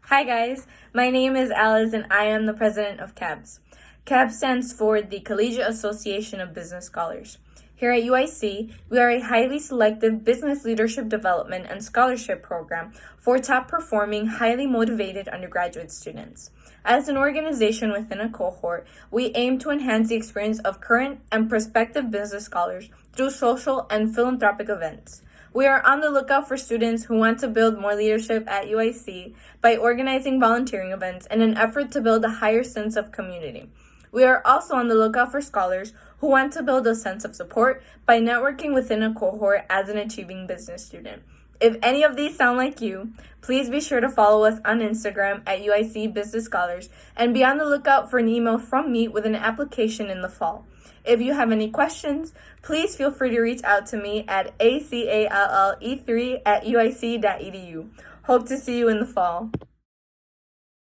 Hi guys, my name is Alice and I am the president of CABS. CABS stands for the Collegiate Association of Business Scholars. Here at UIC, we are a highly selective business leadership development and scholarship program for top-performing, highly motivated undergraduate students. As an organization within a cohort, we aim to enhance the experience of current and prospective business scholars through social and philanthropic events. We are on the lookout for students who want to build more leadership at UIC by organizing volunteering events in an effort to build a higher sense of community. We are also on the lookout for scholars who want to build a sense of support by networking within a cohort as an achieving business student. If any of these sound like you, please be sure to follow us on Instagram at UIC Business Scholars and be on the lookout for an email from me with an application in the fall. If you have any questions, please feel free to reach out to me at acalle3@uic.edu. Hope to see you in the fall.